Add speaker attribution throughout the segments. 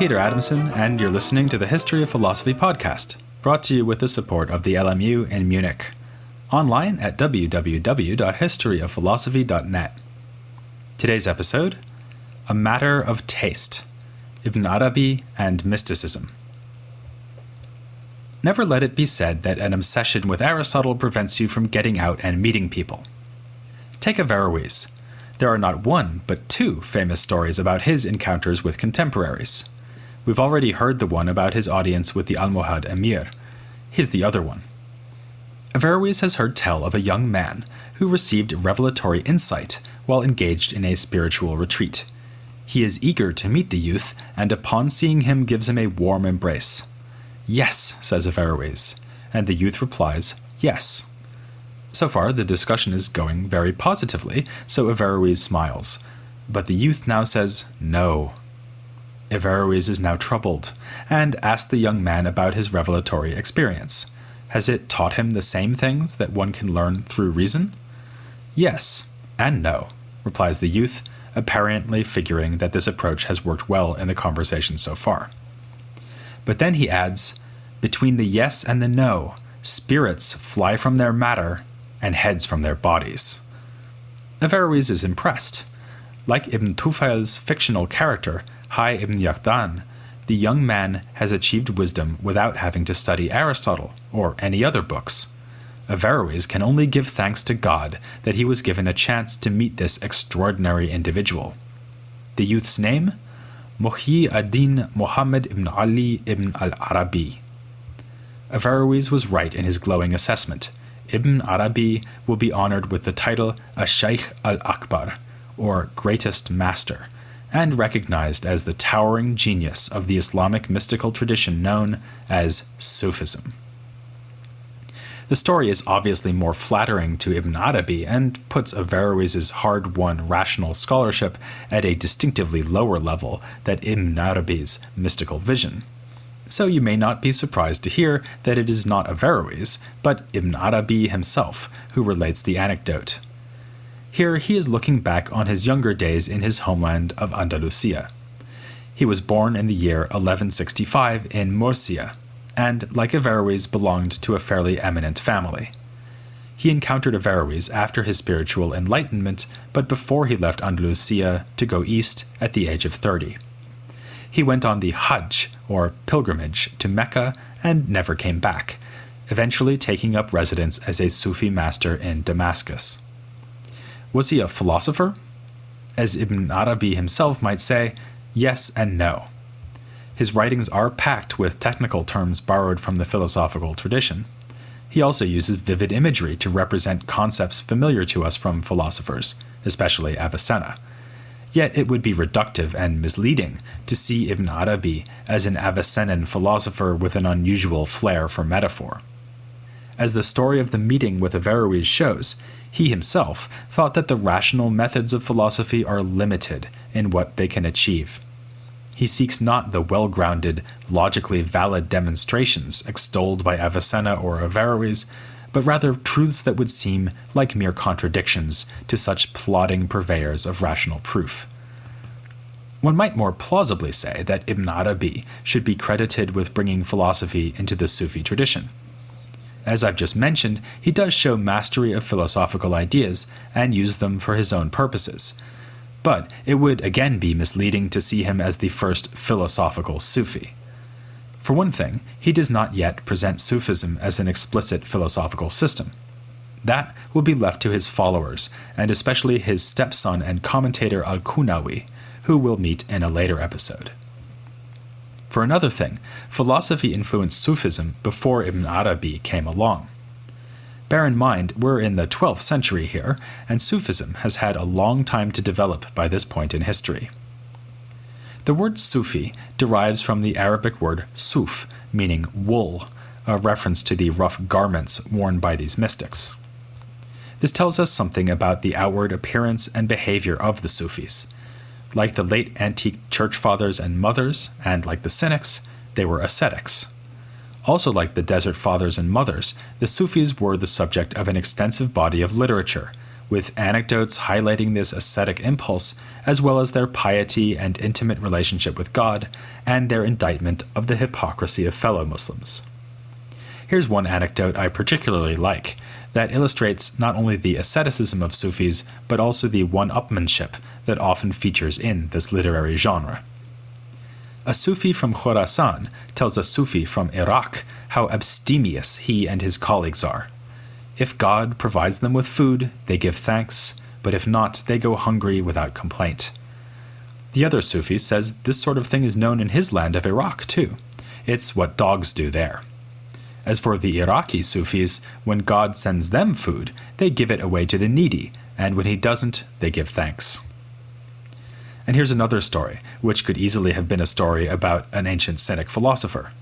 Speaker 1: Peter Adamson, and you're listening to the History of Philosophy podcast, brought to you with the support of the LMU in Munich. Online at www.historyofphilosophy.net. Today's episode, A Matter of Taste, Ibn Arabi and Mysticism. Never let it be said that an obsession with Aristotle prevents you from getting out and meeting people. Take Averroes. There are not one, but two famous stories about his encounters with contemporaries. We've already heard the one about his audience with the Almohad Emir. Here's the other one. Averroes has heard tell of a young man who received revelatory insight while engaged in a spiritual retreat. He is eager to meet the youth, and upon seeing him gives him a warm embrace. "Yes," says Averroes, and the youth replies, "Yes." So far, the discussion is going very positively, so Averroes smiles. But the youth now says, "No." Averroes is now troubled, and asks the young man about his revelatory experience. Has it taught him the same things that one can learn through reason? "Yes, and no," replies the youth, apparently figuring that this approach has worked well in the conversation so far. But then he adds, "Between the yes and the no, spirits fly from their matter and heads from their bodies." Averroes is impressed. Like Ibn Tufail's fictional character, Hay ibn Yaqdan, the young man has achieved wisdom without having to study Aristotle or any other books. Averroes can only give thanks to God that he was given a chance to meet this extraordinary individual. The youth's name? Muhyi ad-Din Muhammad ibn Ali ibn al-Arabi. Averroes was right in his glowing assessment. Ibn Arabi will be honored with the title Ash-Shaykh al-Akbar, or Greatest Master, and recognized as the towering genius of the Islamic mystical tradition known as Sufism. The story is obviously more flattering to Ibn Arabi and puts Averroes' hard-won rational scholarship at a distinctively lower level than Ibn Arabi's mystical vision. So you may not be surprised to hear that it is not Averroes, but Ibn Arabi himself who relates the anecdote. Here he is looking back on his younger days in his homeland of Andalusia. He was born in the year 1165 in Murcia, and, like Averroes, belonged to a fairly eminent family. He encountered Averroes after his spiritual enlightenment, but before he left Andalusia to go east at the age of 30. He went on the Hajj, or pilgrimage, to Mecca and never came back, eventually taking up residence as a Sufi master in Damascus. Was he a philosopher? As Ibn Arabi himself might say, yes and no. His writings are packed with technical terms borrowed from the philosophical tradition. He also uses vivid imagery to represent concepts familiar to us from philosophers, especially Avicenna. Yet it would be reductive and misleading to see Ibn Arabi as an Avicennan philosopher with an unusual flair for metaphor. As the story of the meeting with Averroes shows, he himself thought that the rational methods of philosophy are limited in what they can achieve. He seeks not the well-grounded, logically valid demonstrations extolled by Avicenna or Averroes, but rather truths that would seem like mere contradictions to such plodding purveyors of rational proof. One might more plausibly say that Ibn Arabi should be credited with bringing philosophy into the Sufi tradition. As I've just mentioned, he does show mastery of philosophical ideas and use them for his own purposes. But it would again be misleading to see him as the first philosophical Sufi. For one thing, he does not yet present Sufism as an explicit philosophical system. That will be left to his followers, and especially his stepson and commentator Al-Qunawi, who we'll meet in a later episode. For another thing, philosophy influenced Sufism before Ibn Arabi came along. Bear in mind, we're in the 12th century here, and Sufism has had a long time to develop by this point in history. The word Sufi derives from the Arabic word suf, meaning wool, a reference to the rough garments worn by these mystics. This tells us something about the outward appearance and behavior of the Sufis. Like the late antique church fathers and mothers, and like the cynics, they were ascetics. Also like the desert fathers and mothers, the Sufis were the subject of an extensive body of literature, with anecdotes highlighting this ascetic impulse, as well as their piety and intimate relationship with God, and their indictment of the hypocrisy of fellow Muslims. Here's one anecdote I particularly like, that illustrates not only the asceticism of Sufis, but also the one-upmanship that often features in this literary genre. A Sufi from Khorasan tells a Sufi from Iraq how abstemious he and his colleagues are. If God provides them with food, they give thanks, but if not, they go hungry without complaint. The other Sufi says this sort of thing is known in his land of Iraq too. It's what dogs do there. As for the Iraqi Sufis, when God sends them food, they give it away to the needy, and when he doesn't, they give thanks. And here's another story, which could easily have been a story about an ancient Cynic philosopher.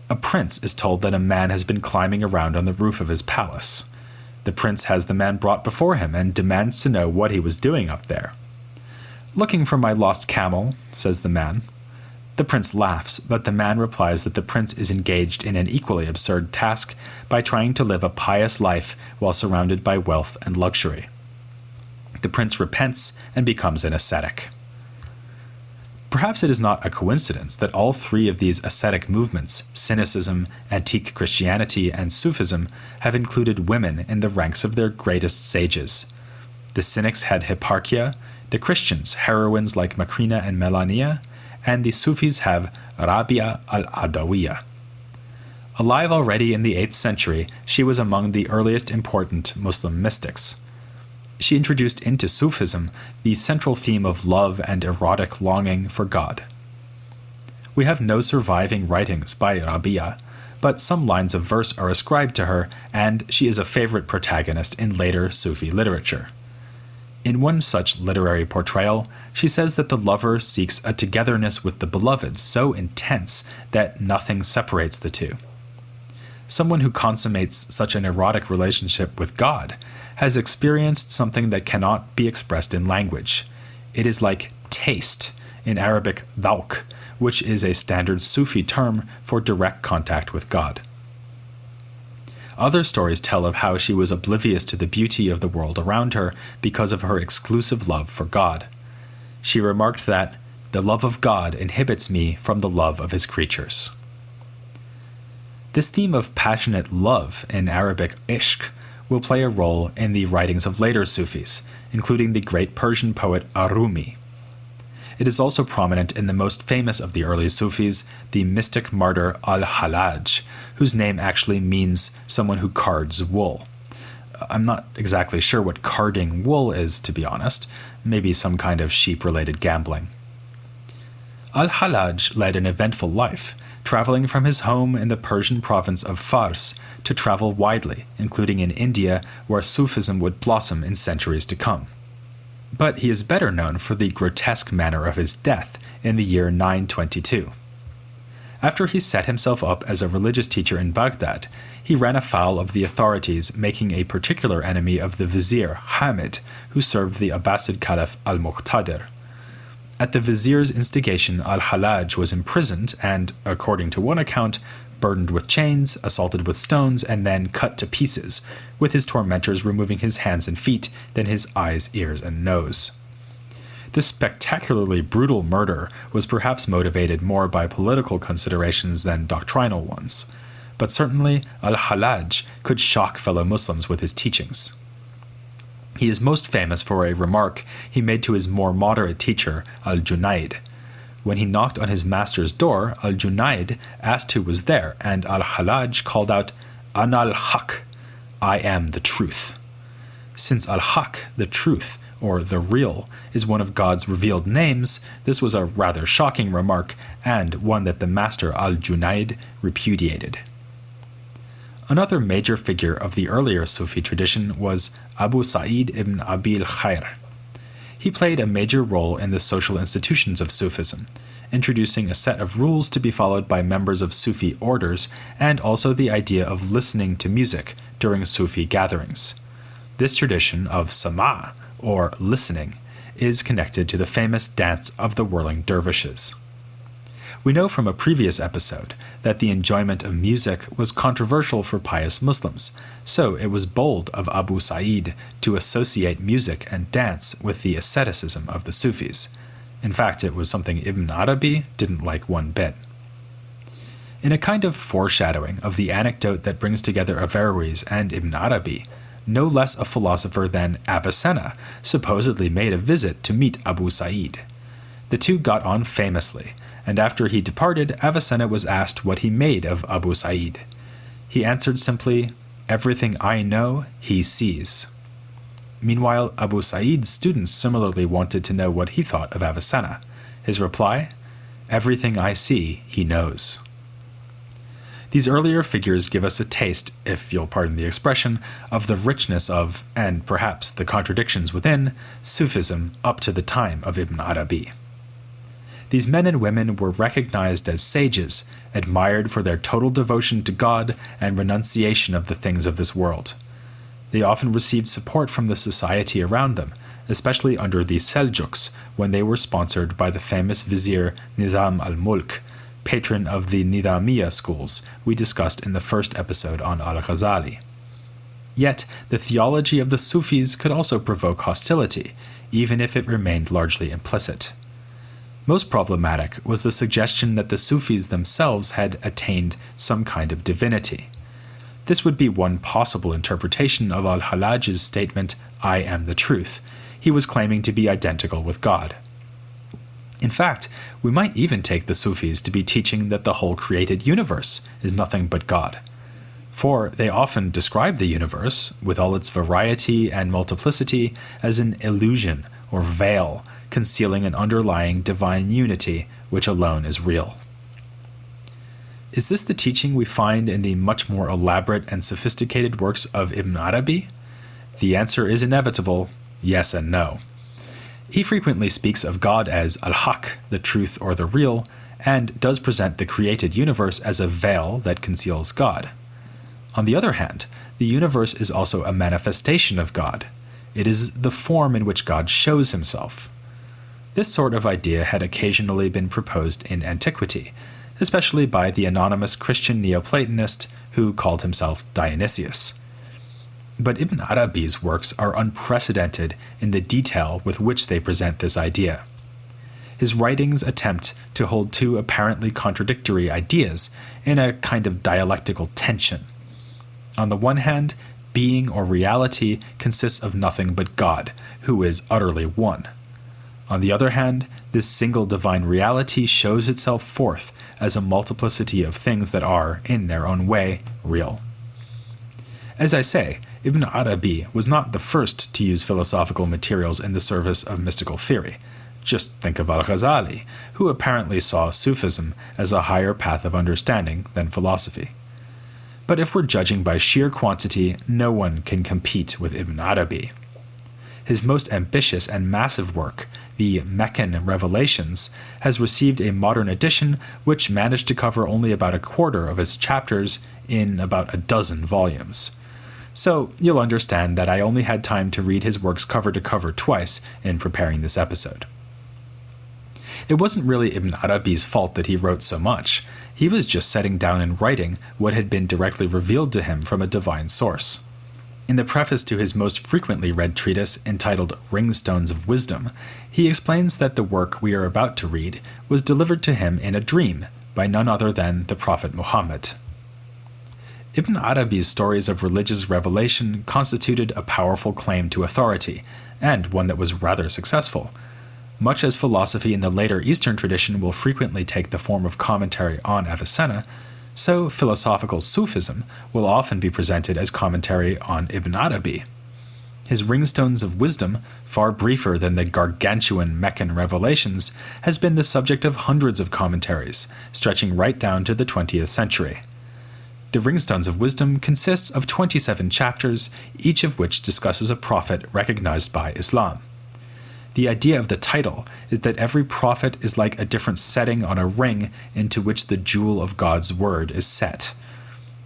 Speaker 1: A prince is told that a man has been climbing around on the roof of his palace. The prince has the man brought before him and demands to know what he was doing up there. "Looking for my lost camel," says the man. The prince laughs, but the man replies that the prince is engaged in an equally absurd task by trying to live a pious life while surrounded by wealth and luxury. The prince repents and becomes an ascetic. Perhaps it is not a coincidence that all three of these ascetic movements, Cynicism, Antique Christianity, and Sufism, have included women in the ranks of their greatest sages. The Cynics had Hipparchia, the Christians heroines like Macrina and Melania, and the Sufis have Rabia al-Adawiyya. Alive already in the 8th century, she was among the earliest important Muslim mystics. She introduced into Sufism the central theme of love and erotic longing for God. We have no surviving writings by Rabia, but some lines of verse are ascribed to her, and she is a favorite protagonist in later Sufi literature. In one such literary portrayal, she says that the lover seeks a togetherness with the beloved so intense that nothing separates the two. Someone who consummates such an erotic relationship with God has experienced something that cannot be expressed in language. It is like taste, in Arabic dhawq, which is a standard Sufi term for direct contact with God. Other stories tell of how she was oblivious to the beauty of the world around her because of her exclusive love for God. She remarked that, "The love of God inhibits me from the love of his creatures." This theme of passionate love in Arabic ishq will play a role in the writings of later Sufis, including the great Persian poet Rumi. It is also prominent in the most famous of the early Sufis, the mystic martyr al-Hallaj, whose name actually means someone who cards wool. I'm not exactly sure what carding wool is, to be honest. Maybe some kind of sheep-related gambling. Al-Hallaj led an eventful life, traveling from his home in the Persian province of Fars to travel widely, including in India, where Sufism would blossom in centuries to come. But he is better known for the grotesque manner of his death in the year 922. After he set himself up as a religious teacher in Baghdad, he ran afoul of the authorities, making a particular enemy of the vizier Hamid, who served the Abbasid Caliph al-Muqtadir. At the vizier's instigation, al-Hallaj was imprisoned and, according to one account, burdened with chains, assaulted with stones, and then cut to pieces, with his tormentors removing his hands and feet, then his eyes, ears, and nose. This spectacularly brutal murder was perhaps motivated more by political considerations than doctrinal ones, but certainly al-Hallaj could shock fellow Muslims with his teachings. He is most famous for a remark he made to his more moderate teacher, al-Junayd. When he knocked on his master's door, al-Junayd asked who was there, and al-Hallaj called out, "Ana al-Haq," I am the truth. Since al-Haq, the truth, or the real, is one of God's revealed names, this was a rather shocking remark, and one that the master al-Junayd repudiated. Another major figure of the earlier Sufi tradition was Abu Sa'id ibn Abi al-Khair. He played a major role in the social institutions of Sufism, introducing a set of rules to be followed by members of Sufi orders, and also the idea of listening to music during Sufi gatherings. This tradition of sama', or listening, is connected to the famous dance of the whirling dervishes. We know from a previous episode that the enjoyment of music was controversial for pious Muslims, so it was bold of Abu Sa'id to associate music and dance with the asceticism of the Sufis. In fact, it was something Ibn Arabi didn't like one bit. In a kind of foreshadowing of the anecdote that brings together Averroes and Ibn Arabi, no less a philosopher than Avicenna supposedly made a visit to meet Abu Sa'id. The two got on famously, and after he departed, Avicenna was asked what he made of Abu Sa'id. He answered simply, "Everything I know, he sees." Meanwhile, Abu Sa'id's students similarly wanted to know what he thought of Avicenna. His reply, "Everything I see, he knows." These earlier figures give us a taste, if you'll pardon the expression, of the richness of, and perhaps the contradictions within, Sufism up to the time of Ibn Arabi. These men and women were recognized as sages, admired for their total devotion to God and renunciation of the things of this world. They often received support from the society around them, especially under the Seljuks, when they were sponsored by the famous vizier Nizam al-Mulk, patron of the Nizamiya schools we discussed in the first episode on al-Ghazali. Yet, the theology of the Sufis could also provoke hostility, even if it remained largely implicit. Most problematic was the suggestion that the Sufis themselves had attained some kind of divinity. This would be one possible interpretation of al-Hallaj's statement, "I am the truth." He was claiming to be identical with God. In fact, we might even take the Sufis to be teaching that the whole created universe is nothing but God. For they often describe the universe, with all its variety and multiplicity, as an illusion or veil, concealing an underlying divine unity which alone is real. Is this the teaching we find in the much more elaborate and sophisticated works of Ibn Arabi? The answer is inevitable, yes and no. He frequently speaks of God as al-Haq, the truth or the real, and does present the created universe as a veil that conceals God. On the other hand, the universe is also a manifestation of God. It is the form in which God shows himself. This sort of idea had occasionally been proposed in antiquity, especially by the anonymous Christian Neoplatonist who called himself Dionysius. But Ibn Arabi's works are unprecedented in the detail with which they present this idea. His writings attempt to hold two apparently contradictory ideas in a kind of dialectical tension. On the one hand, being or reality consists of nothing but God, who is utterly one. On the other hand, this single divine reality shows itself forth as a multiplicity of things that are, in their own way, real. As I say, Ibn Arabi was not the first to use philosophical materials in the service of mystical theory. Just think of al-Ghazali, who apparently saw Sufism as a higher path of understanding than philosophy. But if we're judging by sheer quantity, no one can compete with Ibn Arabi. His most ambitious and massive work, the Meccan Revelations, has received a modern edition which managed to cover only about a quarter of its chapters in about a dozen volumes. So you'll understand that I only had time to read his works cover to cover twice in preparing this episode. It wasn't really Ibn Arabi's fault that he wrote so much. He was just setting down and writing what had been directly revealed to him from a divine source. In the preface to his most frequently read treatise entitled Ringstones of Wisdom, he explains that the work we are about to read was delivered to him in a dream by none other than the Prophet Muhammad. Ibn Arabi's stories of religious revelation constituted a powerful claim to authority, and one that was rather successful. Much as philosophy in the later Eastern tradition will frequently take the form of commentary on Avicenna, so philosophical Sufism will often be presented as commentary on Ibn Arabi. His Ringstones of Wisdom, far briefer than the gargantuan Meccan Revelations, has been the subject of hundreds of commentaries, stretching right down to the 20th century. The Ringstones of Wisdom consists of 27 chapters, each of which discusses a prophet recognized by Islam. The idea of the title is that every prophet is like a different setting on a ring into which the jewel of God's word is set.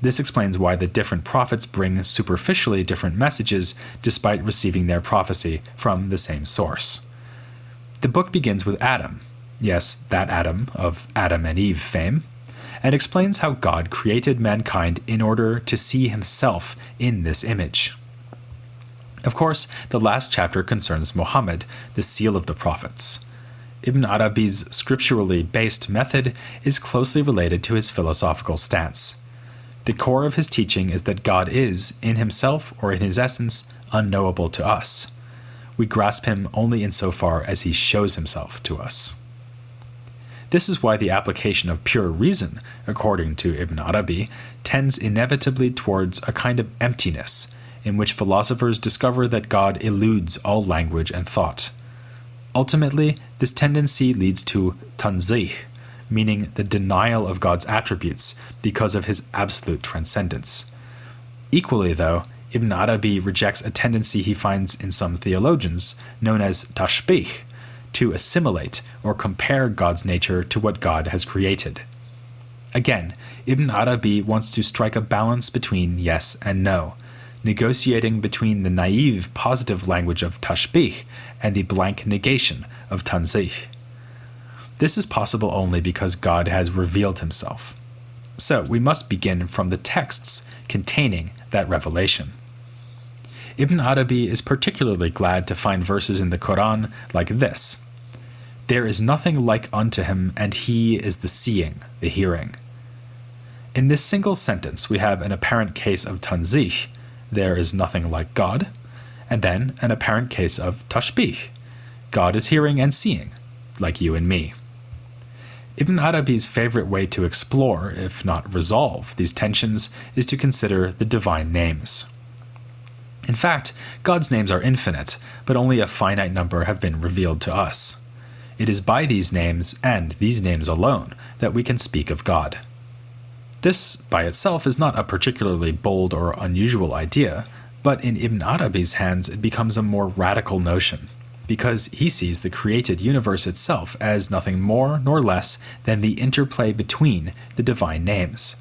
Speaker 1: This explains why the different prophets bring superficially different messages despite receiving their prophecy from the same source. The book begins with Adam. yes, that Adam of Adam and Eve fame, and explains how God created mankind in order to see himself in this image. Of course, the last chapter concerns Muhammad, the seal of the prophets. Ibn Arabi's scripturally based method is closely related to his philosophical stance. The core of his teaching is that God is, in himself or in his essence, unknowable to us. We grasp him only insofar as he shows himself to us. This is why the application of pure reason, according to Ibn Arabi, tends inevitably towards a kind of emptiness, in which philosophers discover that God eludes all language and thought. Ultimately, this tendency leads to tanzih, meaning the denial of God's attributes because of his absolute transcendence. Equally, though, Ibn Arabi rejects a tendency he finds in some theologians, known as tashbih, to assimilate or compare God's nature to what God has created. Again, Ibn Arabi wants to strike a balance between yes and no, negotiating between the naive positive language of tashbih and the blank negation of tanzih. This is possible only because God has revealed himself. So we must begin from the texts containing that revelation. Ibn Arabi is particularly glad to find verses in the Quran like this: "There is nothing like unto him, and he is the seeing, the hearing." In this single sentence, we have an apparent case of tanzih, there is nothing like God, and then an apparent case of tashbih, God is hearing and seeing, like you and me. Ibn Arabi's favorite way to explore, if not resolve, these tensions is to consider the divine names. In fact, God's names are infinite, but only a finite number have been revealed to us. It is by these names, and these names alone, that we can speak of God. This, by itself, is not a particularly bold or unusual idea, but in Ibn Arabi's hands it becomes a more radical notion, because he sees the created universe itself as nothing more nor less than the interplay between the divine names.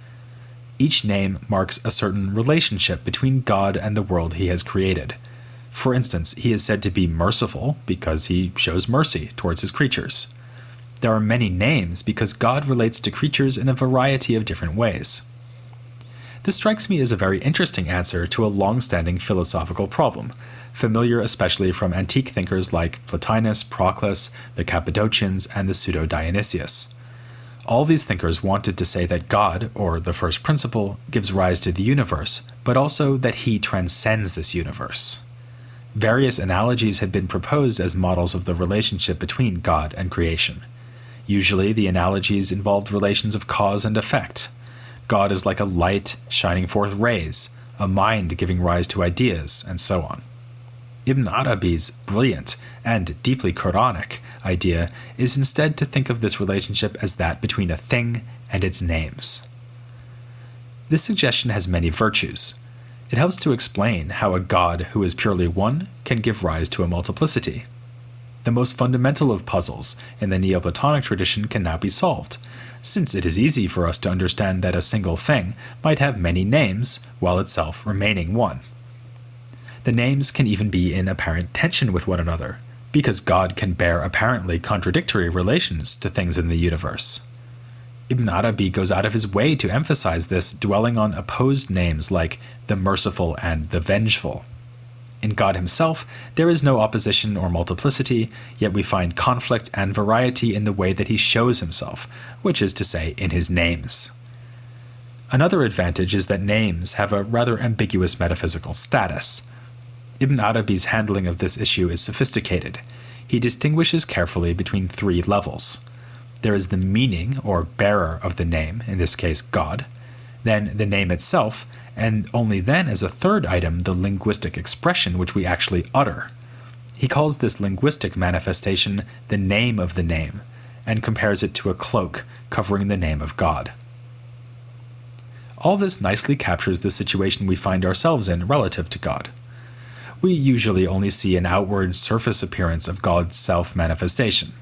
Speaker 1: Each name marks a certain relationship between God and the world he has created. For instance, he is said to be merciful because he shows mercy towards his creatures. There are many names because God relates to creatures in a variety of different ways. This strikes me as a very interesting answer to a long-standing philosophical problem, familiar especially from antique thinkers like Plotinus, Proclus, the Cappadocians, and the Pseudo-Dionysius. All these thinkers wanted to say that God, or the first principle, gives rise to the universe, but also that he transcends this universe. Various analogies had been proposed as models of the relationship between God and creation. Usually, the analogies involved relations of cause and effect. God is like a light shining forth rays, a mind giving rise to ideas, and so on. Ibn Arabi's brilliant and deeply Quranic idea is instead to think of this relationship as that between a thing and its names. This suggestion has many virtues. It helps to explain how a God who is purely one can give rise to a multiplicity. The most fundamental of puzzles in the Neoplatonic tradition can now be solved, since it is easy for us to understand that a single thing might have many names while itself remaining one. The names can even be in apparent tension with one another, because God can bear apparently contradictory relations to things in the universe. Ibn Arabi goes out of his way to emphasize this, dwelling on opposed names like the merciful and the vengeful. In God himself, there is no opposition or multiplicity, yet we find conflict and variety in the way that he shows himself, which is to say, in his names. Another advantage is that names have a rather ambiguous metaphysical status. Ibn Arabi's handling of this issue is sophisticated. He distinguishes carefully between three levels. There is the meaning or bearer of the name, in this case God, then the name itself, and only then as a third item the linguistic expression which we actually utter. He calls this linguistic manifestation the name of the name, and compares it to a cloak covering the name of God. All this nicely captures the situation we find ourselves in relative to God. We usually only see an outward surface appearance of God's self-manifestation.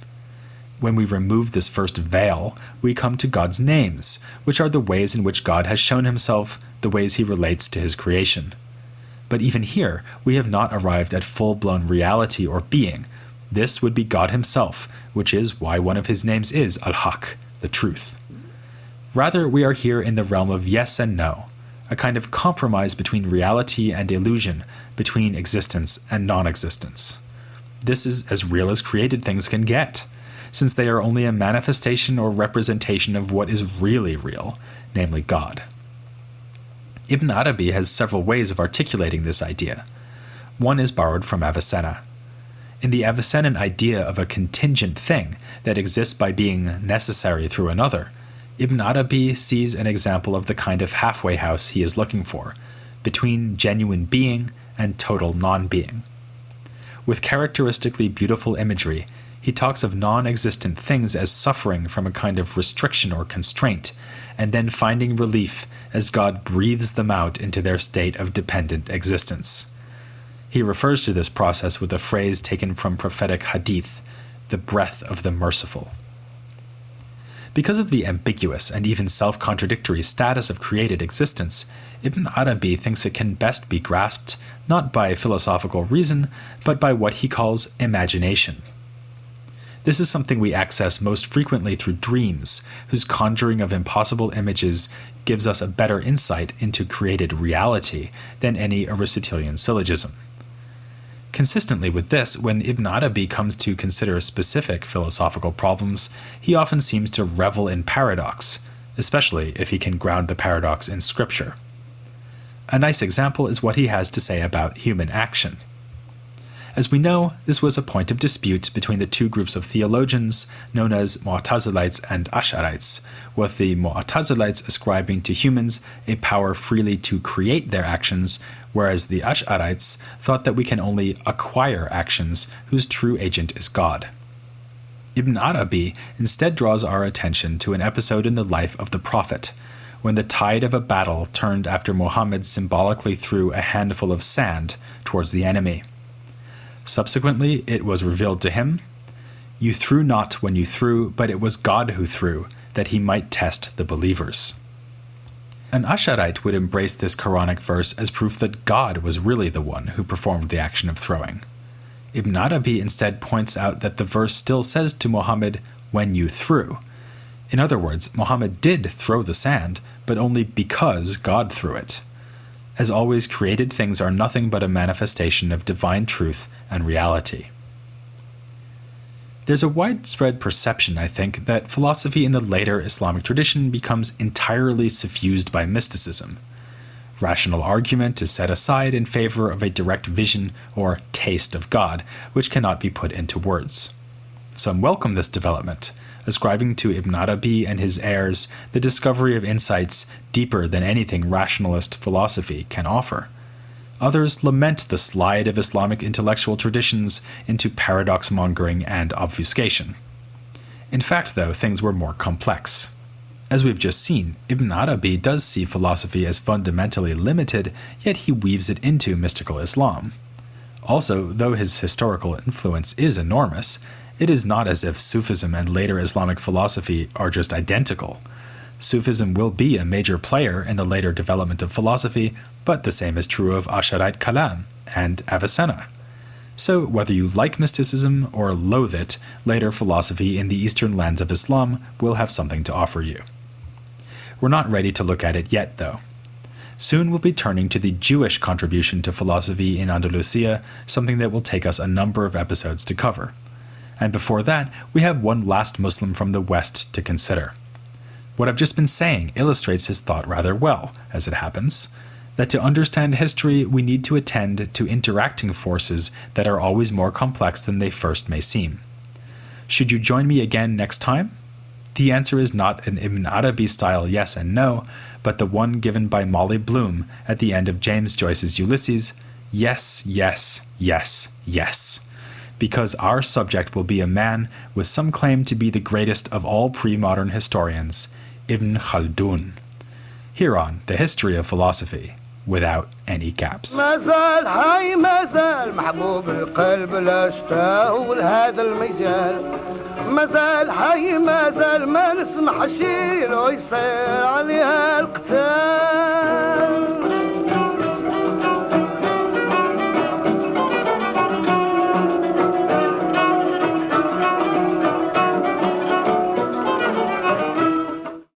Speaker 1: When we remove this first veil, we come to God's names, which are the ways in which God has shown himself, the ways he relates to his creation. But even here, we have not arrived at full-blown reality or being, This would be God himself, which is why one of his names is Al-Haq, the truth. Rather, we are here in the realm of yes and no, a kind of compromise between reality and illusion, between existence and non-existence. This is as real as created things can get, since they are only a manifestation or representation of what is really real, namely God. Ibn Arabi has several ways of articulating this idea. One is borrowed from Avicenna. In the Avicennan idea of a contingent thing that exists by being necessary through another, Ibn Arabi sees an example of the kind of halfway house he is looking for, between genuine being and total non-being. With characteristically beautiful imagery, he talks of non-existent things as suffering from a kind of restriction or constraint, and then finding relief as God breathes them out into their state of dependent existence. He refers to this process with a phrase taken from prophetic hadith, the breath of the merciful. Because of the ambiguous and even self-contradictory status of created existence, Ibn Arabi thinks it can best be grasped not by philosophical reason, but by what he calls imagination. This is something we access most frequently through dreams, whose conjuring of impossible images gives us a better insight into created reality than any Aristotelian syllogism. Consistently with this, when Ibn Arabi comes to consider specific philosophical problems, he often seems to revel in paradox, especially if he can ground the paradox in scripture. A nice example is what he has to say about human action. As we know, this was a point of dispute between the two groups of theologians known as Mu'tazilites and Ash'arites, with the Mu'tazilites ascribing to humans a power freely to create their actions, whereas the Ash'arites thought that we can only acquire actions whose true agent is God. Ibn Arabi instead draws our attention to an episode in the life of the Prophet, when the tide of a battle turned after Muhammad symbolically threw a handful of sand towards the enemy. Subsequently, it was revealed to him, "You threw not when you threw, but it was God who threw, that he might test the believers." An Ash'arite would embrace this Quranic verse as proof that God was really the one who performed the action of throwing. Ibn Arabi instead points out that the verse still says to Muhammad, "when you threw." In other words, Muhammad did throw the sand, but only because God threw it. As always, created things are nothing but a manifestation of divine truth and reality. There's a widespread perception, I think, that philosophy in the later Islamic tradition becomes entirely suffused by mysticism. Rational argument is set aside in favor of a direct vision or taste of God, which cannot be put into words. Some welcome this development, ascribing to Ibn Arabi and his heirs the discovery of insights deeper than anything rationalist philosophy can offer. Others lament the slide of Islamic intellectual traditions into paradox-mongering and obfuscation. In fact, though, things were more complex. As we've just seen, Ibn Arabi does see philosophy as fundamentally limited, yet he weaves it into mystical Islam. Also, though his historical influence is enormous, it is not as if Sufism and later Islamic philosophy are just identical. Sufism will be a major player in the later development of philosophy, but the same is true of Asharite Kalam and Avicenna. So whether you like mysticism or loathe it, later philosophy in the eastern lands of Islam will have something to offer you. We're not ready to look at it yet, though. Soon we'll be turning to the Jewish contribution to philosophy in Andalusia, something that will take us a number of episodes to cover. And before that, we have one last Muslim from the West to consider. What I've just been saying illustrates his thought rather well, as it happens, that to understand history we need to attend to interacting forces that are always more complex than they first may seem. Should you join me again next time? The answer is not an Ibn Arabi style yes and no, but the one given by Molly Bloom at the end of James Joyce's Ulysses, yes, yes, yes, yes. Because our subject will be a man with some claim to be the greatest of all pre-modern historians, Ibn Khaldun. Here on The History of Philosophy, without any caps.
Speaker 2: مازال حي مازال محبوب القلب لا اشتاق لهذا المجال مازال حي مازال ما نسمح شي لو يصير عليها القتال